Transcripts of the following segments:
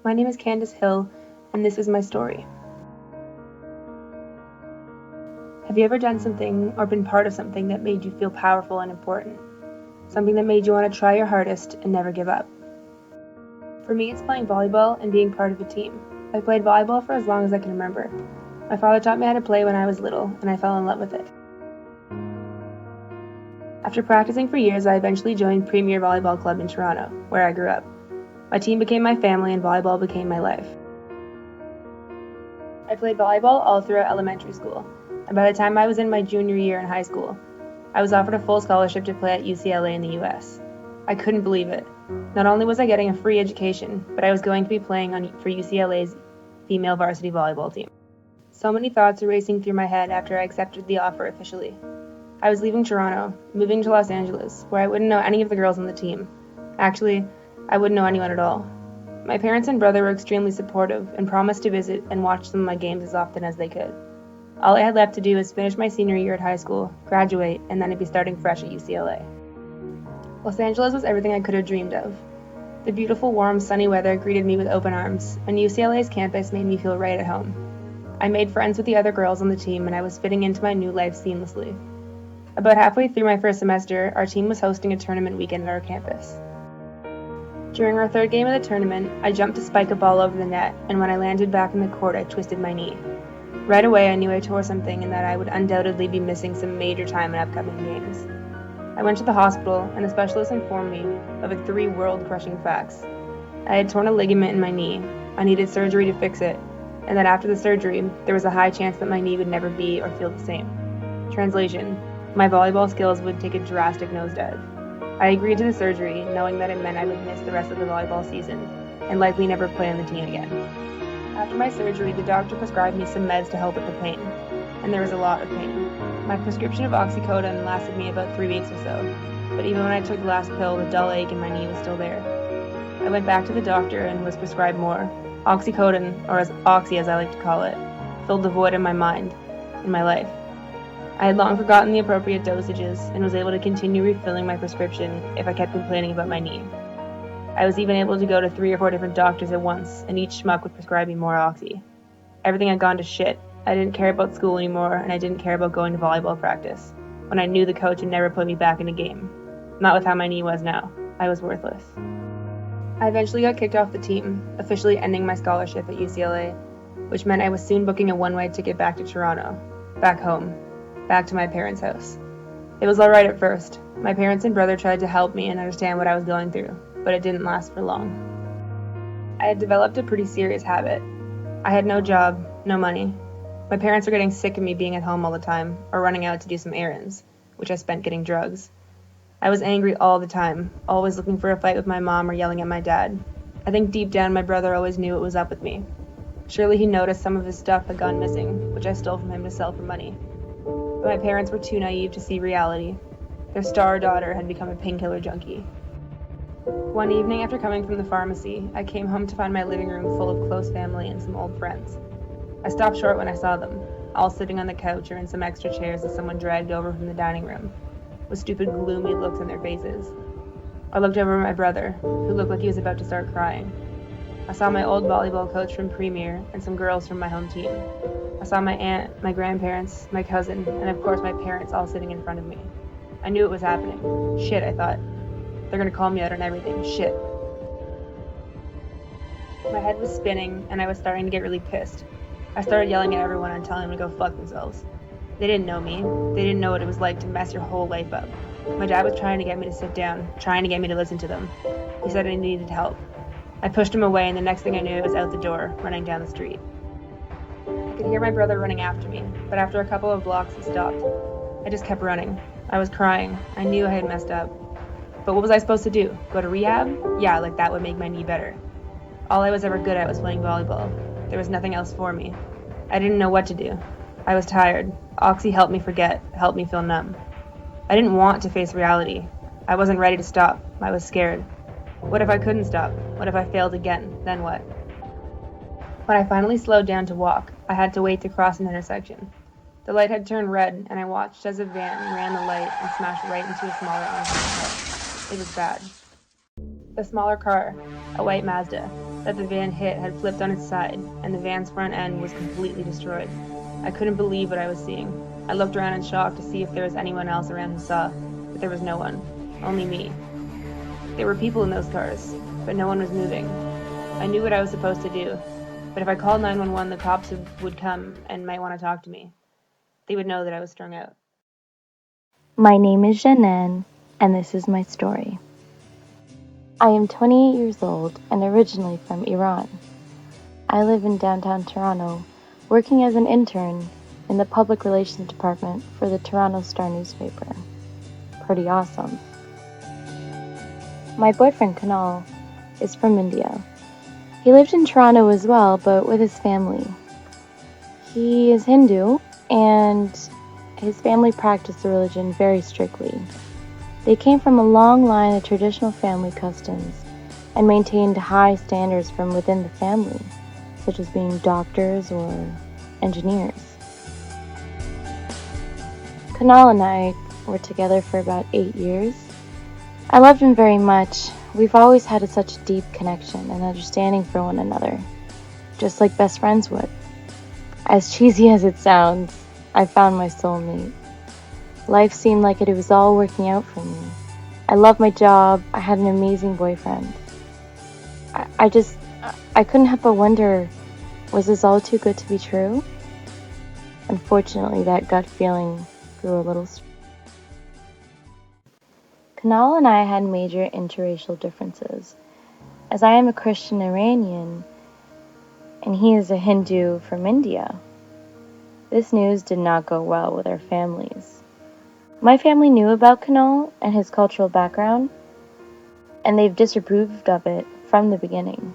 My name is Candace Hill, and this is my story. Have you ever done something or been part of something that made you feel powerful and important? Something that made you want to try your hardest and never give up? For me, it's playing volleyball and being part of a team. I played volleyball for as long as I can remember. My father taught me how to play when I was little, and I fell in love with it. After practicing for years, I eventually joined Premier Volleyball Club in Toronto, where I grew up. My team became my family and volleyball became my life. I played volleyball all throughout elementary school, and by the time I was in my junior year in high school, I was offered a full scholarship to play at UCLA in the US. I couldn't believe it. Not only was I getting a free education, but I was going to be playing for UCLA's female varsity volleyball team. So many thoughts were racing through my head after I accepted the offer officially. I was leaving Toronto, moving to Los Angeles, where I wouldn't know any of the girls on the team. Actually, I wouldn't know anyone at all. My parents and brother were extremely supportive and promised to visit and watch some of my games as often as they could. All I had left to do was finish my senior year at high school, graduate, and then I'd be starting fresh at UCLA. Los Angeles was everything I could have dreamed of. The beautiful, warm, sunny weather greeted me with open arms, and UCLA's campus made me feel right at home. I made friends with the other girls on the team, and I was fitting into my new life seamlessly. About halfway through my first semester, our team was hosting a tournament weekend at our campus. During our third game of the tournament, I jumped to spike a ball over the net, and when I landed back in the court, I twisted my knee. Right away, I knew I tore something and that I would undoubtedly be missing some major time in upcoming games. I went to the hospital, and the specialist informed me of the 3 world-crushing facts. I had torn a ligament in my knee, I needed surgery to fix it, and that after the surgery, there was a high chance that my knee would never be or feel the same. Translation: my volleyball skills would take a drastic nosedive. I agreed to the surgery, knowing that it meant I would miss the rest of the volleyball season, and likely never play on the team again. After my surgery, the doctor prescribed me some meds to help with the pain, and there was a lot of pain. My prescription of oxycodone lasted me about 3 weeks or so, but even when I took the last pill, the dull ache in my knee was still there. I went back to the doctor and was prescribed more. Oxycodone, or Oxy as I like to call it, filled the void in my mind, in my life. I had long forgotten the appropriate dosages and was able to continue refilling my prescription if I kept complaining about my knee. I was even able to go to 3 or 4 different doctors at once, and each schmuck would prescribe me more Oxy. Everything had gone to shit. I didn't care about school anymore, and I didn't care about going to volleyball practice, when I knew the coach would never put me back in a game. Not with how my knee was now. I was worthless. I eventually got kicked off the team, officially ending my scholarship at UCLA, which meant I was soon booking a one-way ticket back to Toronto, back home, back to my parents' house. It was alright at first. My parents and brother tried to help me and understand what I was going through, but it didn't last for long. I had developed a pretty serious habit. I had no job, no money. My parents were getting sick of me being at home all the time, or running out to do some errands, which I spent getting drugs. I was angry all the time, always looking for a fight with my mom or yelling at my dad. I think deep down my brother always knew what was up with me. Surely he noticed some of his stuff had gone missing, which I stole from him to sell for money. But my parents were too naive to see reality. Their star daughter had become a painkiller junkie. One evening after coming from the pharmacy, I came home to find my living room full of close family and some old friends. I stopped short when I saw them, all sitting on the couch or in some extra chairs that someone dragged over from the dining room, with stupid, gloomy looks on their faces. I looked over at my brother, who looked like he was about to start crying. I saw my old volleyball coach from Premier and some girls from my home team. I saw my aunt, my grandparents, my cousin, and of course my parents all sitting in front of me. I knew it was happening. Shit, I thought. They're gonna call me out on everything. Shit. My head was spinning, and I was starting to get really pissed. I started yelling at everyone and telling them to go fuck themselves. They didn't know me. They didn't know what it was like to mess your whole life up. My dad was trying to get me to sit down, trying to get me to listen to them. He said I needed help. I pushed him away, and the next thing I knew, I was out the door, running down the street. I could hear my brother running after me, but after a couple of blocks, he stopped. I just kept running. I was crying. I knew I had messed up. But what was I supposed to do? Go to rehab? Yeah, like that would make my knee better. All I was ever good at was playing volleyball. There was nothing else for me. I didn't know what to do. I was tired. Oxy helped me forget, helped me feel numb. I didn't want to face reality. I wasn't ready to stop. I was scared. What if I couldn't stop? What if I failed again? Then what? When I finally slowed down to walk, I had to wait to cross an intersection. The light had turned red, and I watched as a van ran the light and smashed right into a smaller oncoming car. It was bad. The smaller car, a white Mazda, that the van hit had flipped on its side, and the van's front end was completely destroyed. I couldn't believe what I was seeing. I looked around in shock to see if there was anyone else around who saw, but there was no one. Only me. There were people in those cars, but no one was moving. I knew what I was supposed to do, but if I called 911, the cops would come and might want to talk to me. They would know that I was strung out. My name is Janan, and this is my story. I am 28 years old and originally from Iran. I live in downtown Toronto, working as an intern in the public relations department for the Toronto Star newspaper. Pretty awesome. My boyfriend Kunal is from India. He lived in Toronto as well, but with his family. He is Hindu, and his family practiced the religion very strictly. They came from a long line of traditional family customs and maintained high standards from within the family, such as being doctors or engineers. Kunal and I were together for about 8 years. I loved him very much. We've always had such a deep connection and understanding for one another, just like best friends would. As cheesy as it sounds, I found my soulmate. Life seemed like it was all working out for me. I loved my job. I had an amazing boyfriend. I couldn't help but wonder, was this all too good to be true? Unfortunately, that gut feeling grew a little. Kunal and I had major interracial differences. As I am a Christian Iranian, and he is a Hindu from India, this news did not go well with our families. My family knew about Kunal and his cultural background, and they've disapproved of it from the beginning.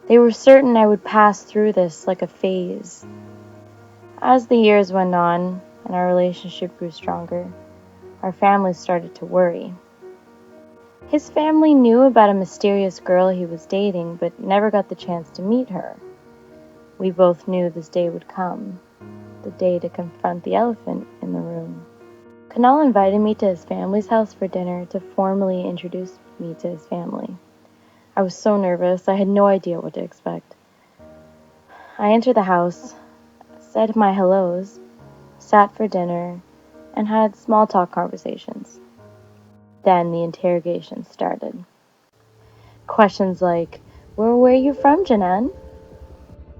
They were certain I would pass through this like a phase. As the years went on and our relationship grew stronger, our families started to worry. His family knew about a mysterious girl he was dating, but never got the chance to meet her. We both knew this day would come, the day to confront the elephant in the room. Kunal invited me to his family's house for dinner to formally introduce me to his family. I was so nervous, I had no idea what to expect. I entered the house, said my hellos, sat for dinner, and had small talk conversations. Then the interrogation started. Questions like, where are you from, Janan?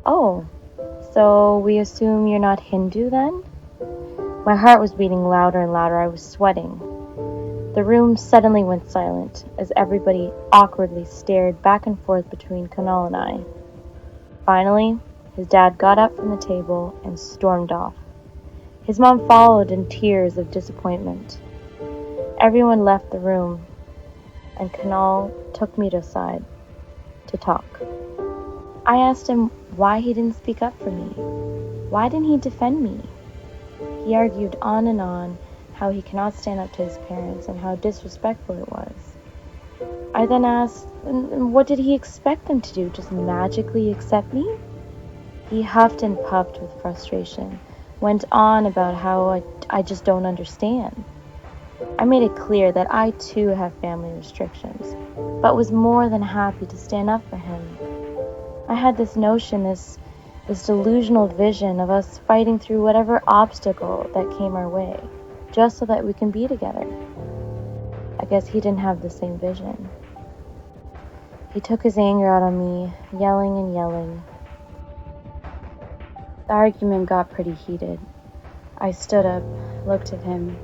Oh, so we assume you're not Hindu then? My heart was beating louder and louder. I was sweating. The room suddenly went silent as everybody awkwardly stared back and forth between Kunal and I. Finally, his dad got up from the table and stormed off. His mom followed in tears of disappointment. Everyone left the room, and Kunal took me aside to talk. I asked him why he didn't speak up for me. Why didn't he defend me? He argued on and on how he cannot stand up to his parents and how disrespectful it was. I then asked, what did he expect them to do, just magically accept me? He huffed and puffed with frustration, went on about how I just don't understand. I made it clear that I too have family restrictions, but was more than happy to stand up for him. I had this notion, this delusional vision of us fighting through whatever obstacle that came our way, just so that we can be together. I guess he didn't have the same vision. He took his anger out on me, yelling and yelling. The argument got pretty heated. I stood up, looked at him,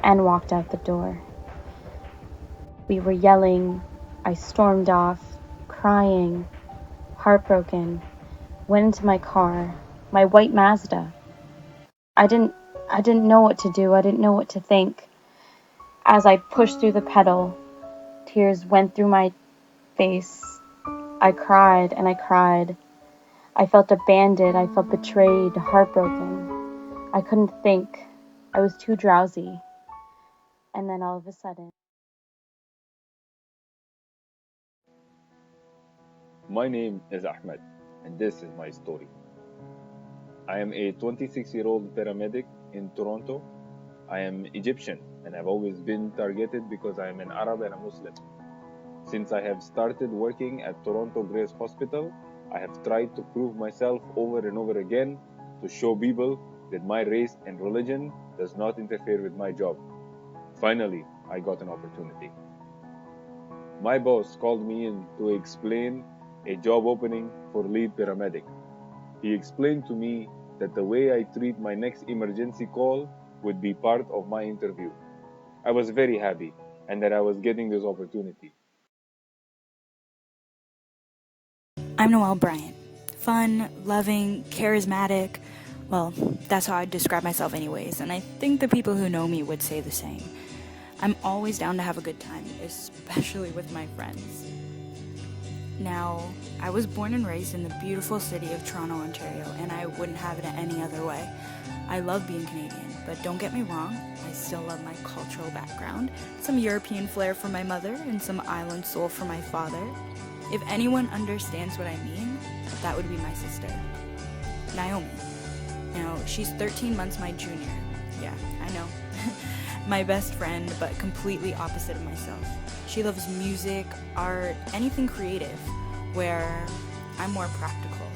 and walked out the door. We were yelling. I stormed off, crying, heartbroken, went into my car, my white Mazda. I didn't know what to do. I didn't know what to think. As I pushed through the pedal, tears went through my face. I cried and I cried. I felt abandoned. I felt betrayed, heartbroken. I couldn't think. I was too drowsy. And then all of a sudden... My name is Ahmed, and this is my story. I am a 26-year-old paramedic in Toronto. I am Egyptian, and I've always been targeted because I am an Arab and a Muslim. Since I have started working at Toronto Grace Hospital, I have tried to prove myself over and over again to show people that my race and religion does not interfere with my job. Finally, I got an opportunity. My boss called me in to explain a job opening for lead paramedic. He explained to me that the way I treat my next emergency call would be part of my interview. I was very happy and that I was getting this opportunity. I'm Noelle Bryant. Fun, loving, charismatic. Well, that's how I'd describe myself anyways, and I think the people who know me would say the same. I'm always down to have a good time, especially with my friends. Now, I was born and raised in the beautiful city of Toronto, Ontario, and I wouldn't have it any other way. I love being Canadian, but don't get me wrong, I still love my cultural background, some European flair from my mother, and some island soul from my father. If anyone understands what I mean, that would be my sister, Naomi. Now, she's 13 months my junior. Yeah, I know. My best friend, but completely opposite of myself. She loves music, art, anything creative, where I'm more practical.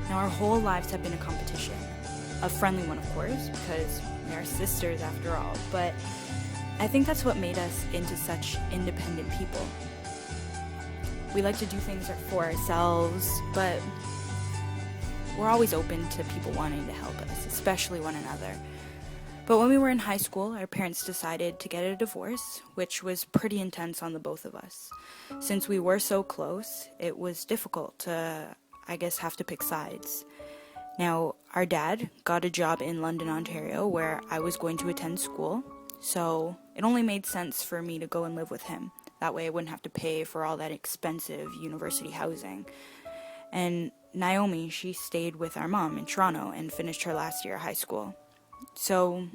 Now, our whole lives have been a competition. A friendly one, of course, because we are sisters after all, but I think that's what made us into such independent people. We like to do things for ourselves, but we're always open to people wanting to help us, especially one another. But when we were in high school, our parents decided to get a divorce, which was pretty intense on the both of us. Since we were so close, it was difficult to, have to pick sides. Now, our dad got a job in London, Ontario, where I was going to attend school, so it only made sense for me to go and live with him. That way I wouldn't have to pay for all that expensive university housing. And Naomi, she stayed with our mom in Toronto and finished her last year of high school. So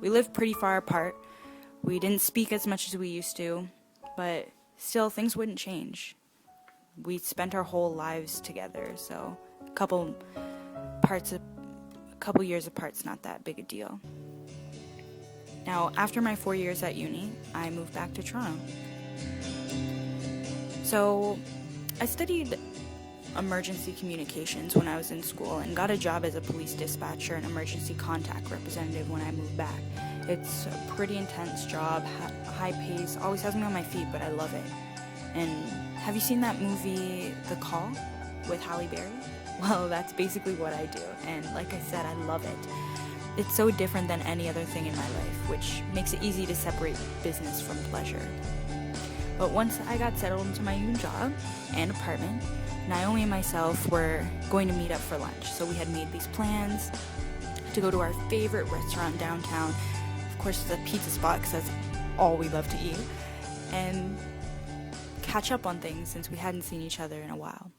we lived pretty far apart. We didn't speak as much as we used to, but still things wouldn't change. We spent our whole lives together, so a couple years apart's not that big a deal. Now, after my 4 years at uni, I moved back to Toronto. So I studied emergency communications when I was in school and got a job as a police dispatcher and emergency contact representative when I moved back. It's a pretty intense job, high pace, always has me on my feet, but I love it. And have you seen that movie, The Call, with Halle Berry? Well, that's basically what I do, and like I said, I love it. It's so different than any other thing in my life, which makes it easy to separate business from pleasure. But once I got settled into my new job and apartment, Naomi and myself were going to meet up for lunch. So we had made these plans to go to our favorite restaurant downtown. Of course, it's a pizza spot because that's all we love to eat. And catch up on things since we hadn't seen each other in a while.